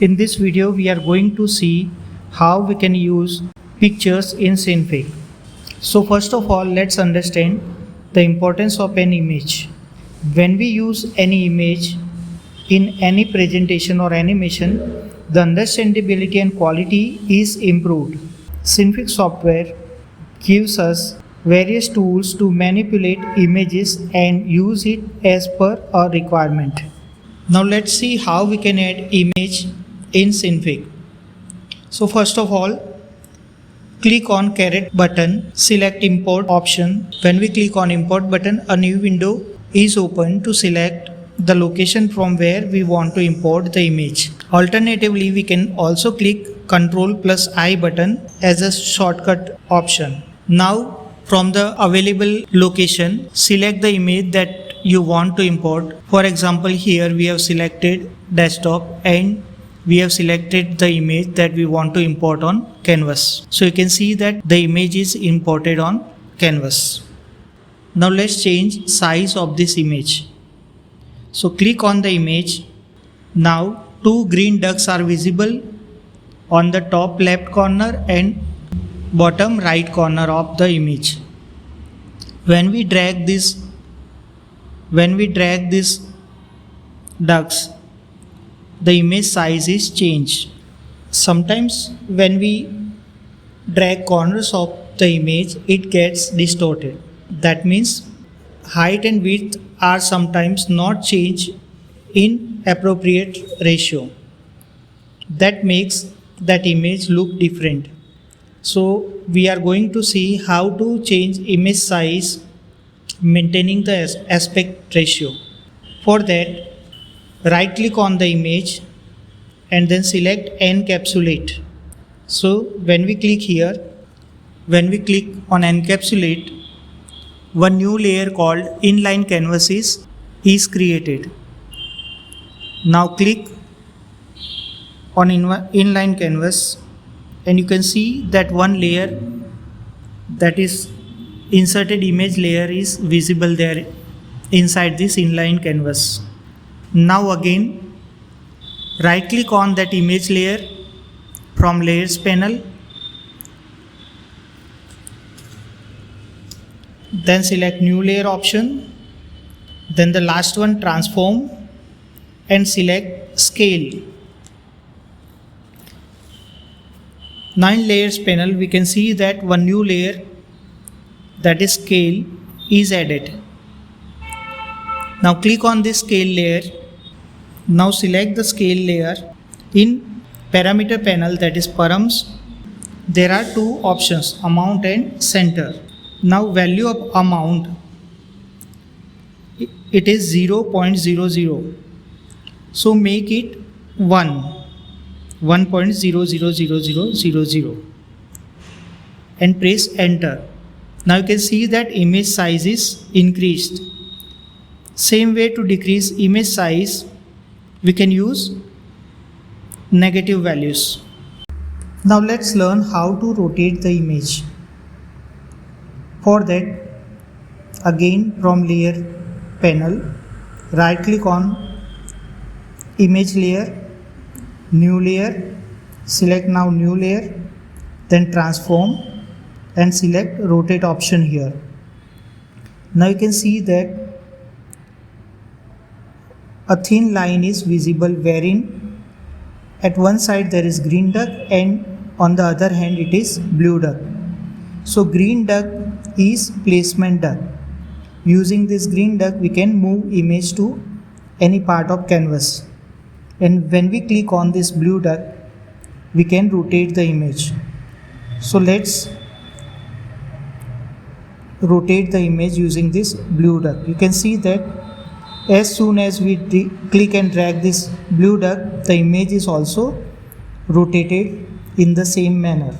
In this video, we are going to see how we can use pictures in Synfig. So first of all, let's understand the importance of an image. When we use any image in any presentation or animation, the understandability and quality is improved. Synfig software gives us various tools to manipulate images and use it as per our requirement. Now let's see how we can add image in Synfig. So first of all, click on caret button, select import option. When we click on import button, a new window is open to select the location from where we want to import the image. Alternatively, we can also click Ctrl+I button as a shortcut option. Now from the available location, select the image that you want to import. For example, here we have selected desktop and we have selected the image that we want to import on canvas. So you can see that the image is imported on canvas. Now let's change size of this image. So click on the image. Now two green ducks are visible on the top left corner and bottom right corner of the image. When we drag these ducks, the image size is changed. Sometimes when we drag corners of the image, it gets distorted. That means height and width are sometimes not changed in appropriate ratio. That makes that image look different. So we are going to see how to change image size maintaining the aspect ratio. For that, right click on the image and then select encapsulate. So when we click on encapsulate, one new layer called inline canvas is created. Now click on inline canvas and you can see that one layer, that is inserted image layer, is visible there inside this inline canvas. Now again, right click on that image layer from layers panel, then select new layer option, then the last one transform and select scale. Now in layers panel we can see that one new layer, that is scale, is added. Now click on this scale layer. Now select the scale layer. In parameter panel, that is params, there are two options, amount and center. Now value of amount, it is 0.00. So make it 1.000000 and press enter. Now you can see that image size is increased. Same way, to decrease image size, we can use negative values. Now let's learn how to rotate the image. For that, again from layer panel, right click on image layer, new layer, select now new layer, then transform and select rotate option here. Now you can see that a thin line is visible wherein at one side there is green duck and on the other hand it is blue duck. So green duck is placement duck. Using this green duck we can move image to any part of canvas, and when we click on this blue duck we can rotate the image. So let's rotate the image using this blue duck. You can see that as soon as we click and drag this blue duck, the image is also rotated in the same manner.